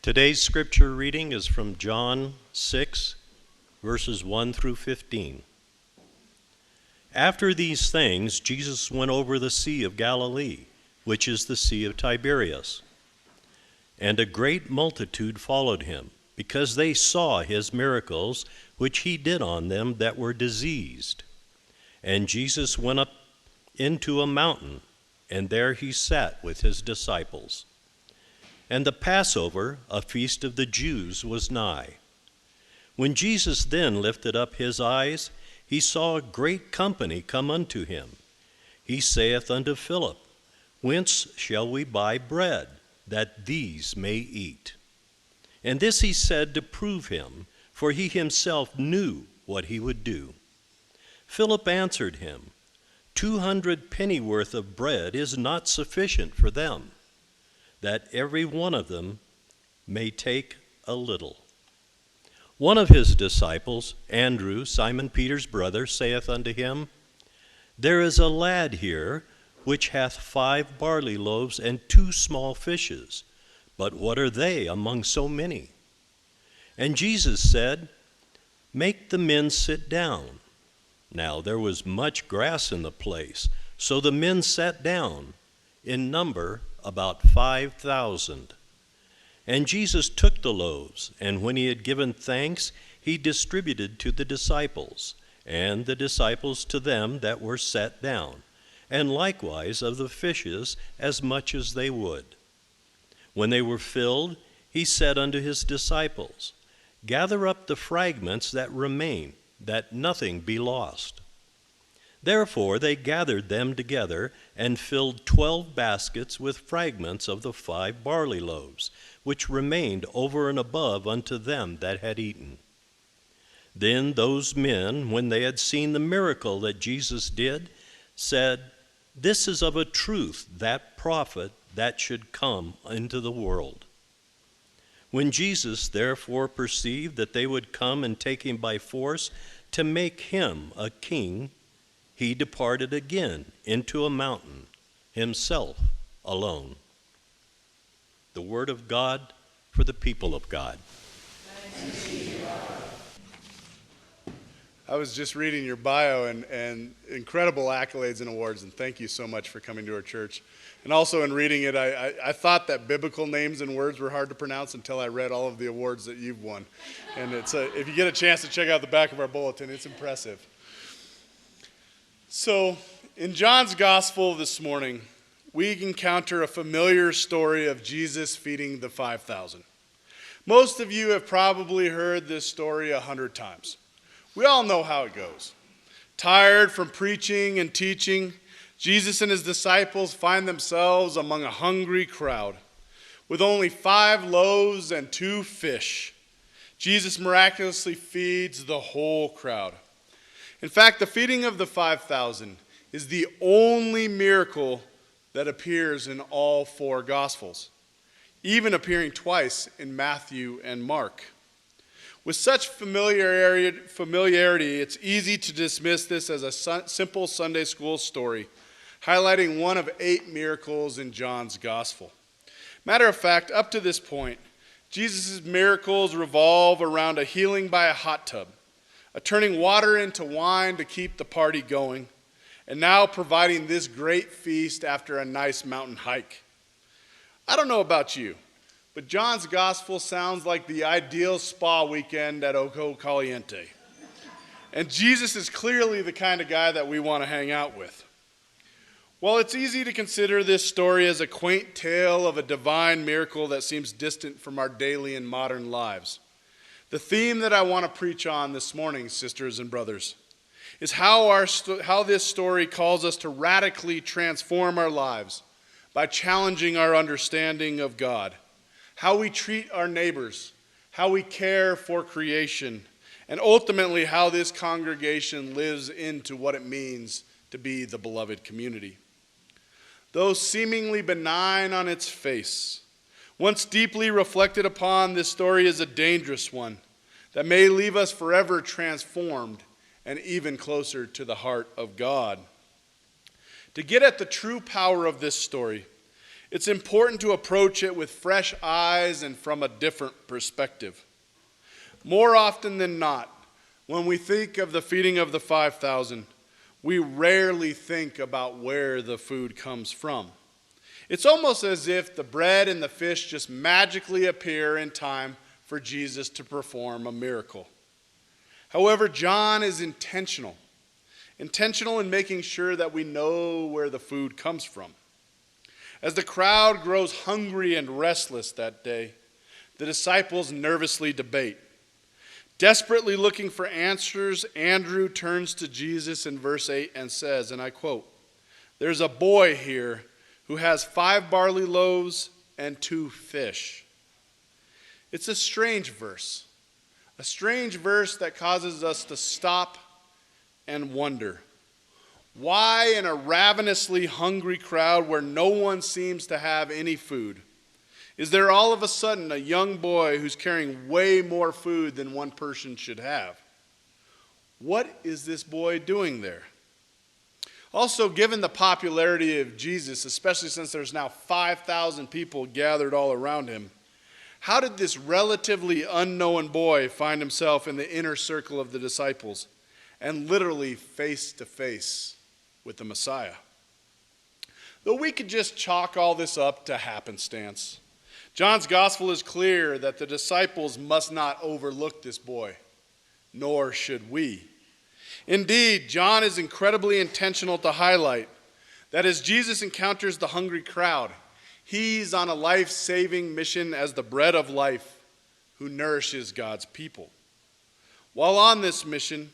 Today's scripture reading is from John 6, verses 1 through 15. After these things, Jesus went over the Sea of Galilee, which is the Sea of Tiberias. And a great multitude followed him, because they saw his miracles, which he did on them that were diseased. And Jesus went up into a mountain, and there he sat with his disciples. And the Passover, a feast of the Jews, was nigh. When Jesus then lifted up his eyes, he saw a great company come unto him. He saith unto Philip, Whence shall we buy bread, that these may eat? And this he said to prove him, for he himself knew what he would do. Philip answered him, 200 pennyworth of bread is not sufficient for them, that every one of them may take a little. One of his disciples, Andrew, Simon Peter's brother, saith unto him, There is a lad here, which hath 5 barley loaves and 2 small fishes, but what are they among so many? And Jesus said, Make the men sit down. Now there was much grass in the place, so the men sat down, in number about 5,000. And Jesus took the loaves, and when he had given thanks, he distributed to the disciples, and the disciples to them that were set down, and likewise of the fishes as much as they would. When they were filled, he said unto his disciples, Gather up the fragments that remain, that nothing be lost. Therefore they gathered them together, and filled 12 baskets with fragments of the 5 barley loaves, which remained over and above unto them that had eaten. Then those men, when they had seen the miracle that Jesus did, said, This is of a truth that prophet that should come into the world. When Jesus therefore perceived that they would come and take him by force to make him a king, he departed again into a mountain, himself alone. The word of God for the people of God. I was just reading your bio and incredible accolades and awards, and thank you so much for coming to our church. And also in reading it, I thought that biblical names and words were hard to pronounce until I read all of the awards that you've won. And if you get a chance to check out the back of our bulletin, it's impressive. So in John's gospel this morning, we encounter a familiar story of Jesus feeding the 5,000. Most of you have probably heard this story 100 times. We all know how it goes. Tired from preaching and teaching, Jesus and his disciples find themselves among a hungry crowd. With only 5 loaves and 2 fish, Jesus miraculously feeds the whole crowd. In fact, the feeding of the 5,000 is the only miracle that appears in all 4 Gospels, even appearing twice in Matthew and Mark. With such familiarity, it's easy to dismiss this as a simple Sunday school story, highlighting one of 8 miracles in John's Gospel. Matter of fact, up to this point, Jesus' miracles revolve around a healing by a hot tub, a turning water into wine to keep the party going, and now providing this great feast after a nice mountain hike. I don't know about you, but John's gospel sounds like the ideal spa weekend at Ojo Caliente. And Jesus is clearly the kind of guy that we want to hang out with. While it's easy to consider this story as a quaint tale of a divine miracle that seems distant from our daily and modern lives, the theme that I want to preach on this morning, sisters and brothers, is how this story calls us to radically transform our lives by challenging our understanding of God, how we treat our neighbors, how we care for creation, and ultimately how this congregation lives into what it means to be the beloved community. Though seemingly benign on its face, once deeply reflected upon, this story is a dangerous one that may leave us forever transformed and even closer to the heart of God. To get at the true power of this story, It's important to approach it with fresh eyes and from a different perspective. More often than not, when we think of the feeding of the 5,000, we rarely think about where the food comes from. It's almost as if the bread and the fish just magically appear in time for Jesus to perform a miracle. However, John is intentional in making sure that we know where the food comes from. As the crowd grows hungry and restless that day, the disciples nervously debate. Desperately looking for answers, Andrew turns to Jesus in verse 8 and says, and I quote, "There's a boy here who has 5 barley loaves and 2 fish." It's a strange verse that causes us to stop and wonder. Why in a ravenously hungry crowd where no one seems to have any food, is there all of a sudden a young boy who's carrying way more food than one person should have? What is this boy doing there? Also, given the popularity of Jesus, especially since there's now 5,000 people gathered all around him, how did this relatively unknown boy find himself in the inner circle of the disciples and literally face to face with the Messiah? Though we could just chalk all this up to happenstance, John's gospel is clear that the disciples must not overlook this boy, nor should we. Indeed, John is incredibly intentional to highlight that as Jesus encounters the hungry crowd, he's on a life-saving mission as the bread of life who nourishes God's people. While on this mission,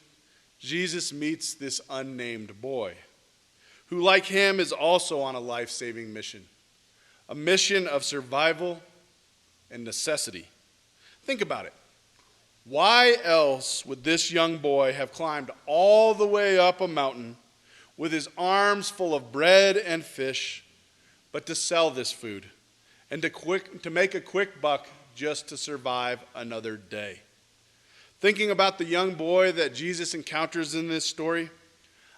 Jesus meets this unnamed boy, who like him is also on a life-saving mission, a mission of survival and necessity. Think about it. Why else would this young boy have climbed all the way up a mountain with his arms full of bread and fish, but to sell this food and to make a quick buck just to survive another day? Thinking about the young boy that Jesus encounters in this story,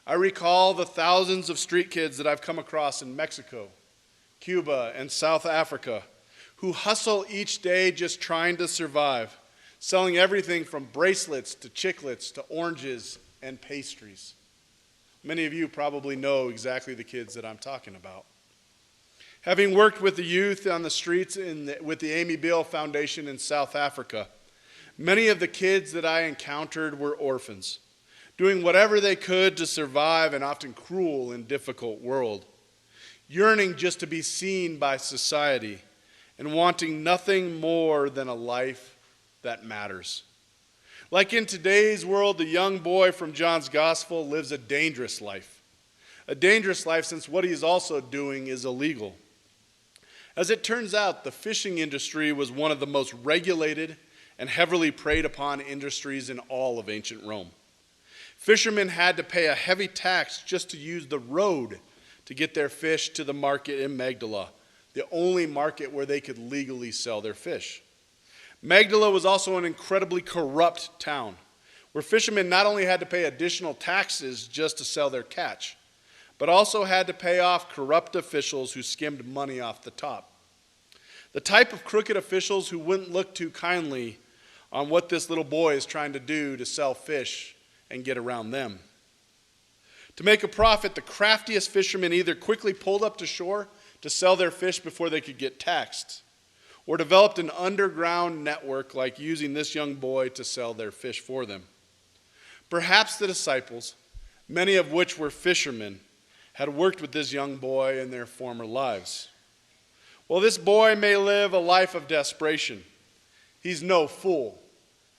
I recall the thousands of street kids that I've come across in Mexico, Cuba, and South Africa who hustle each day just trying to survive, selling everything from bracelets to chiclets to oranges and pastries. Many of you probably know exactly the kids that I'm talking about. Having worked with the youth on the streets with the Amy Beale Foundation in South Africa, many of the kids that I encountered were orphans, doing whatever they could to survive an often cruel and difficult world, yearning just to be seen by society and wanting nothing more than a life that matters. Like in today's world, the young boy from John's gospel lives a dangerous life. A dangerous life since what he's also doing is illegal. As it turns out, the fishing industry was one of the most regulated and heavily preyed upon industries in all of ancient Rome. Fishermen had to pay a heavy tax just to use the road to get their fish to the market in Magdala, the only market where they could legally sell their fish. Magdala was also an incredibly corrupt town, where fishermen not only had to pay additional taxes just to sell their catch, but also had to pay off corrupt officials who skimmed money off the top. The type of crooked officials who wouldn't look too kindly on what this little boy is trying to do to sell fish and get around them. To make a profit, the craftiest fishermen either quickly pulled up to shore to sell their fish before they could get taxed, or developed an underground network like using this young boy to sell their fish for them. Perhaps the disciples, many of which were fishermen, had worked with this young boy in their former lives. While this boy may live a life of desperation, he's no fool.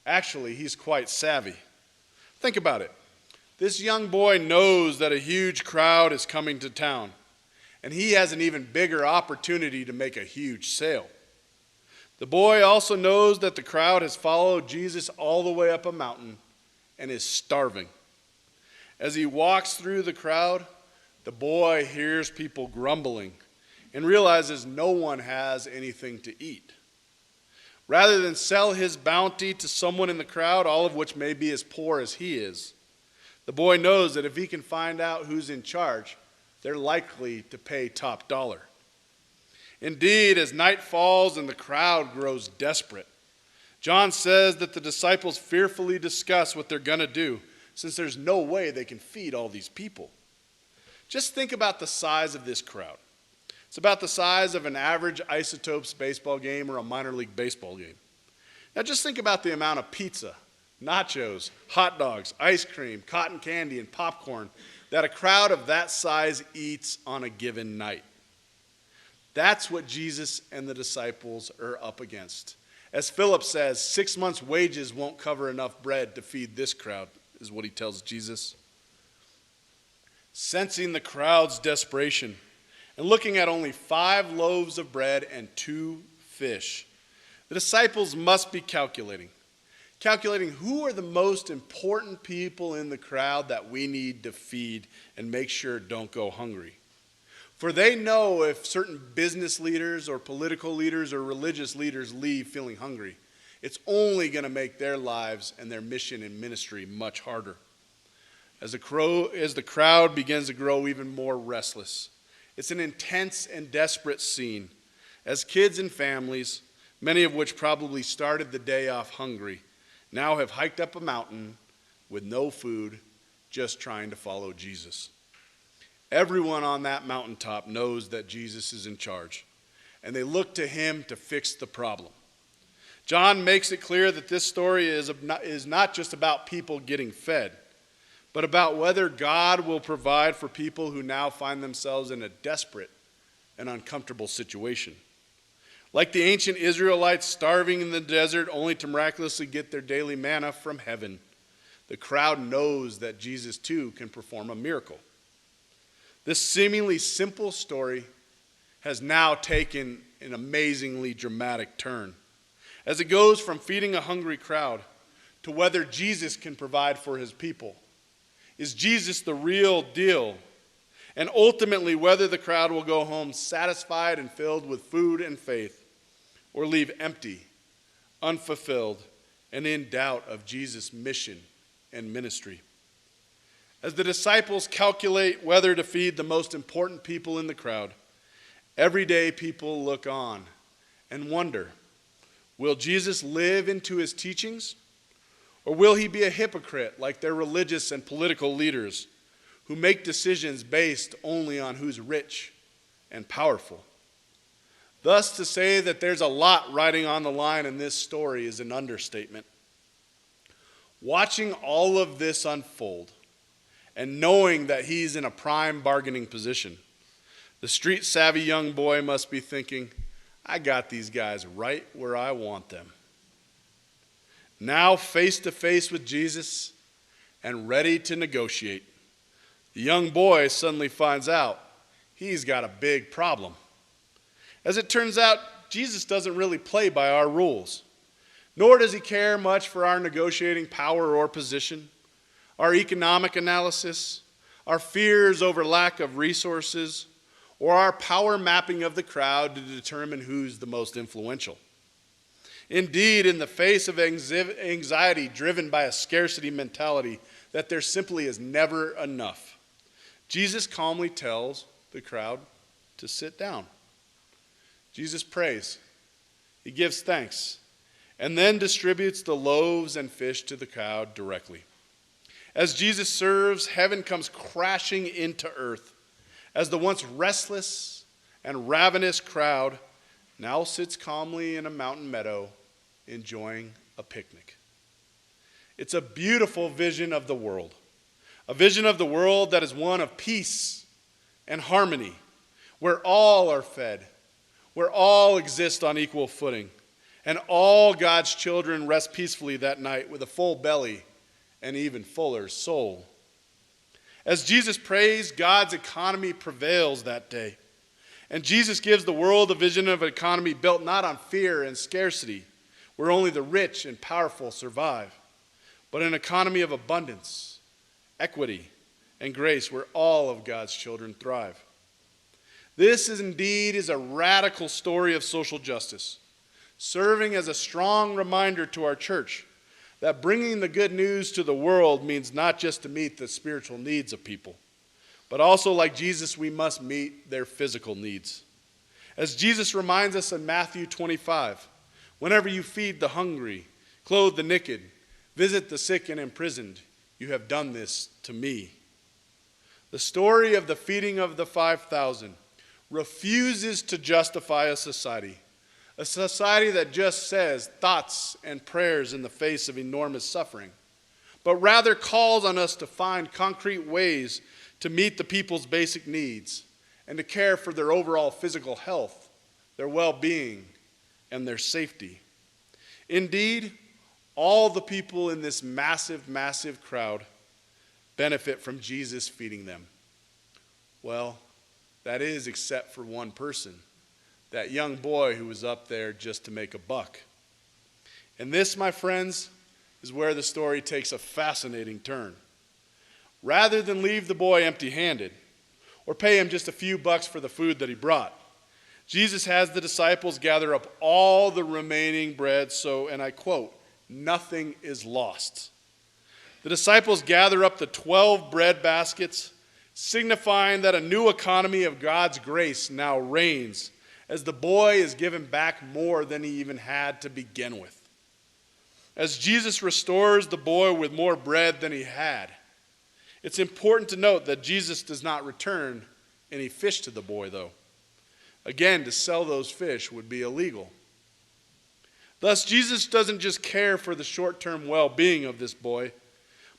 Actually, he's quite savvy. Think about it. This young boy knows that a huge crowd is coming to town, and he has an even bigger opportunity to make a huge sale. The boy also knows that the crowd has followed Jesus all the way up a mountain and is starving. As he walks through the crowd, the boy hears people grumbling and realizes no one has anything to eat. Rather than sell his bounty to someone in the crowd, all of which may be as poor as he is, the boy knows that if he can find out who's in charge, they're likely to pay top dollar. Indeed, as night falls and the crowd grows desperate, John says that the disciples fearfully discuss what they're going to do, since there's no way they can feed all these people. Just think about the size of this crowd. It's about the size of an average Isotopes baseball game or a minor league baseball game. Now just think about the amount of pizza, nachos, hot dogs, ice cream, cotton candy, and popcorn that a crowd of that size eats on a given night. That's what Jesus and the disciples are up against. As Philip says, 6 months' wages won't cover enough bread to feed this crowd, is what he tells Jesus. Sensing the crowd's desperation and looking at only 5 loaves of bread and 2 fish, the disciples must be calculating who are the most important people in the crowd that we need to feed and make sure don't go hungry. For they know if certain business leaders or political leaders or religious leaders leave feeling hungry, it's only going to make their lives and their mission and ministry much harder. As the crowd begins to grow even more restless, it's an intense and desperate scene as kids and families, many of which probably started the day off hungry, now have hiked up a mountain with no food, just trying to follow Jesus. Everyone on that mountaintop knows that Jesus is in charge, and they look to him to fix the problem. John makes it clear that this story is not just about people getting fed, but about whether God will provide for people who now find themselves in a desperate and uncomfortable situation. Like the ancient Israelites starving in the desert only to miraculously get their daily manna from heaven, the crowd knows that Jesus too can perform a miracle. This seemingly simple story has now taken an amazingly dramatic turn, as it goes from feeding a hungry crowd to whether Jesus can provide for his people. Is Jesus the real deal? And ultimately, whether the crowd will go home satisfied and filled with food and faith, or leave empty, unfulfilled, and in doubt of Jesus' mission and ministry. As the disciples calculate whether to feed the most important people in the crowd, everyday people look on and wonder, will Jesus live into his teachings? Or will he be a hypocrite like their religious and political leaders who make decisions based only on who's rich and powerful? Thus, to say that there's a lot riding on the line in this story is an understatement. Watching all of this unfold, and knowing that he's in a prime bargaining position, the street-savvy young boy must be thinking, I got these guys right where I want them. Now face to face with Jesus and ready to negotiate, the young boy suddenly finds out he's got a big problem. As it turns out, Jesus doesn't really play by our rules, nor does he care much for our negotiating power or position, our economic analysis, our fears over lack of resources, or our power mapping of the crowd to determine who's the most influential. Indeed, in the face of anxiety driven by a scarcity mentality that there simply is never enough, Jesus calmly tells the crowd to sit down. Jesus prays, he gives thanks, and then distributes the loaves and fish to the crowd directly. As Jesus serves, heaven comes crashing into earth, as the once restless and ravenous crowd now sits calmly in a mountain meadow, enjoying a picnic. It's a beautiful vision of the world, a vision of the world that is one of peace and harmony, where all are fed, where all exist on equal footing, and all God's children rest peacefully that night with a full belly and even fuller soul. As Jesus prays, God's economy prevails that day. And Jesus gives the world a vision of an economy built not on fear and scarcity, where only the rich and powerful survive, but an economy of abundance, equity, and grace where all of God's children thrive. This is indeed a radical story of social justice, serving as a strong reminder to our church that bringing the good news to the world means not just to meet the spiritual needs of people, but also, like Jesus, we must meet their physical needs. As Jesus reminds us in Matthew 25, whenever you feed the hungry, clothe the naked, visit the sick and imprisoned, you have done this to me. The story of the feeding of the 5,000 refuses to justify a society that just says thoughts and prayers in the face of enormous suffering, but rather calls on us to find concrete ways to meet the people's basic needs and to care for their overall physical health, their well-being, and their safety. Indeed, all the people in this massive, massive crowd benefit from Jesus feeding them. Well, that is except for one person, that young boy who was up there just to make a buck. And this, my friends, is where the story takes a fascinating turn. Rather than leave the boy empty-handed or pay him just a few bucks for the food that he brought, Jesus has the disciples gather up all the remaining bread so, and I quote, nothing is lost. The disciples gather up the 12 bread baskets, signifying that a new economy of God's grace now reigns as the boy is given back more than he even had to begin with. As Jesus restores the boy with more bread than he had, it's important to note that Jesus does not return any fish to the boy, though. Again, to sell those fish would be illegal. Thus, Jesus doesn't just care for the short-term well-being of this boy,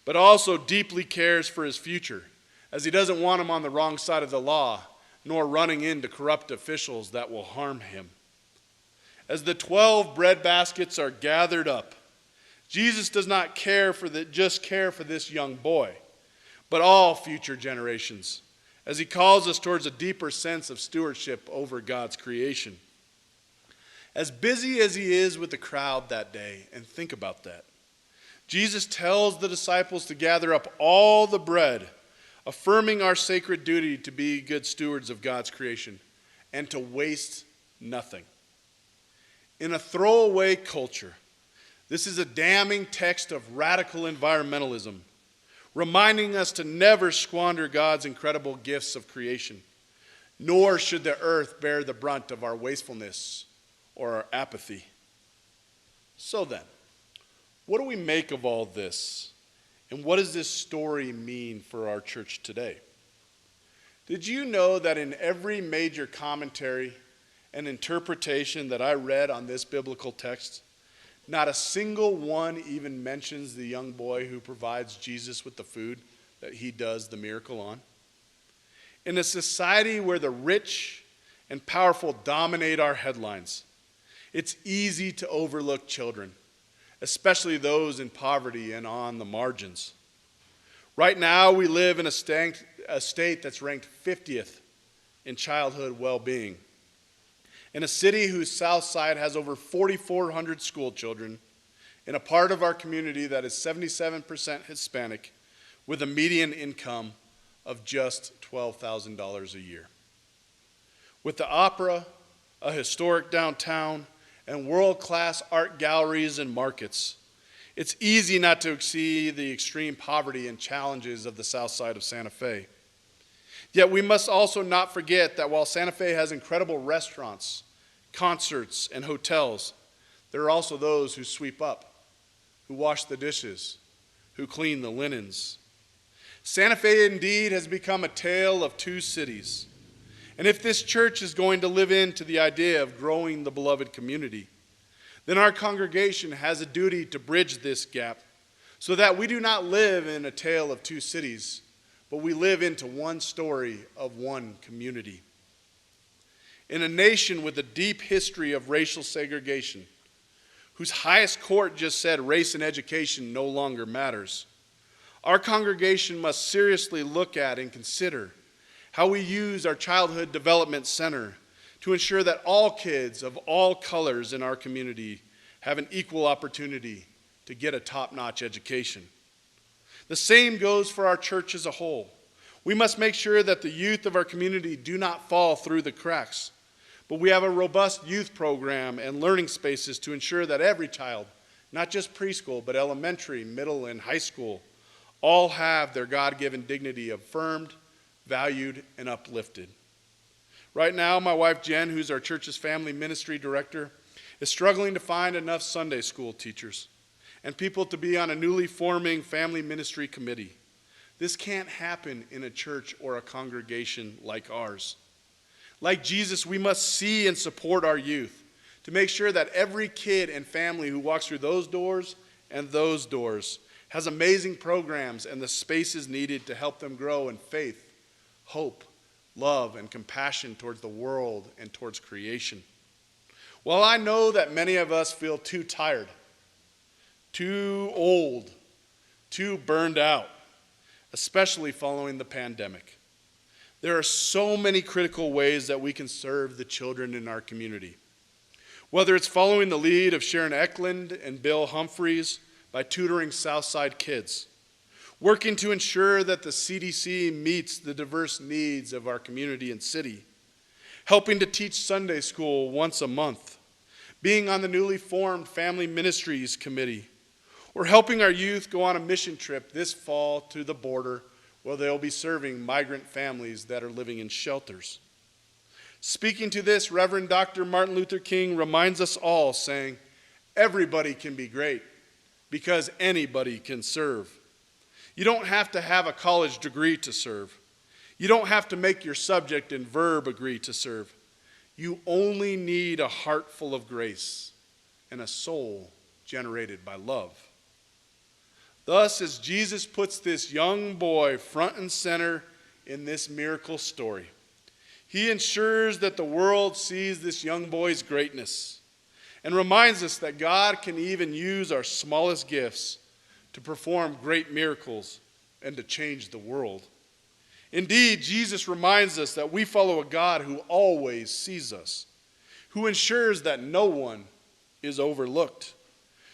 but also deeply cares for his future, as he doesn't want him on the wrong side of the law, nor running into corrupt officials that will harm him. As the 12 bread baskets are gathered up, Jesus does not just care for this young boy, but all future generations, as he calls us towards a deeper sense of stewardship over God's creation. As busy as he is with the crowd that day, and think about that, Jesus tells the disciples to gather up all the bread, affirming our sacred duty to be good stewards of God's creation and to waste nothing. In a throwaway culture, this is a damning text of radical environmentalism, reminding us to never squander God's incredible gifts of creation, nor should the earth bear the brunt of our wastefulness or our apathy. So then, what do we make of all this? And what does this story mean for our church today? Did you know that in every major commentary and interpretation that I read on this biblical text, not a single one even mentions the young boy who provides Jesus with the food that he does the miracle on? In a society where the rich and powerful dominate our headlines, it's easy to overlook children, especially those in poverty and on the margins. Right now, we live in a state that's ranked 50th in childhood well-being. In a city whose south side has over 4,400 school children, in a part of our community that is 77% Hispanic, with a median income of just $12,000 a year. With the opera, a historic downtown, and world-class art galleries and markets, it's easy not to see the extreme poverty and challenges of the south side of Santa Fe. Yet we must also not forget that while Santa Fe has incredible restaurants, concerts, and hotels, there are also those who sweep up, who wash the dishes, who clean the linens. Santa Fe indeed has become a tale of two cities. And if this church is going to live into the idea of growing the beloved community, then our congregation has a duty to bridge this gap so that we do not live in a tale of two cities, but we live into one story of one community. In a nation with a deep history of racial segregation, whose highest court just said race and education no longer matters, our congregation must seriously look at and consider how we use our Childhood Development Center to ensure that all kids of all colors in our community have an equal opportunity to get a top-notch education. The same goes for our church as a whole. We must make sure that the youth of our community do not fall through the cracks, but we have a robust youth program and learning spaces to ensure that every child, not just preschool, but elementary, middle, and high school, all have their God-given dignity affirmed, valued, and uplifted. Right now, my wife Jen, who's our church's family ministry director, is struggling to find enough Sunday school teachers and people to be on a newly forming family ministry committee. This can't happen in a church or a congregation like ours. Like Jesus, we must see and support our youth to make sure that every kid and family who walks through those doors and those doors has amazing programs and the spaces needed to help them grow in faith, hope, love, and compassion towards the world and towards creation. While I know that many of us feel too tired, too old, too burned out, especially following the pandemic, there are so many critical ways that we can serve the children in our community. Whether it's following the lead of Sharon Eklund and Bill Humphreys by tutoring Southside kids, working to ensure that the CDC meets the diverse needs of our community and city, helping to teach Sunday school once a month, being on the newly formed Family Ministries Committee, or helping our youth go on a mission trip this fall to the border where they'll be serving migrant families that are living in shelters. Speaking to this, Reverend Dr. Martin Luther King reminds us all, saying, everybody can be great because anybody can serve. You don't have to have a college degree to serve. You don't have to make your subject and verb agree to serve. You only need a heart full of grace and a soul generated by love. Thus, as Jesus puts this young boy front and center in this miracle story, he ensures that the world sees this young boy's greatness and reminds us that God can even use our smallest gifts to perform great miracles and to change the world. Indeed, Jesus reminds us that we follow a God who always sees us, who ensures that no one is overlooked,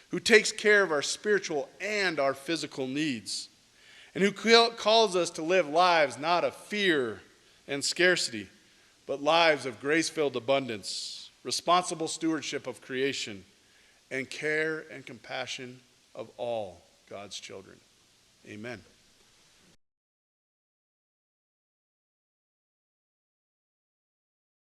who takes care of our spiritual and our physical needs, and who calls us to live lives not of fear and scarcity, but lives of grace-filled abundance, responsible stewardship of creation, and care and compassion of all God's children. Amen.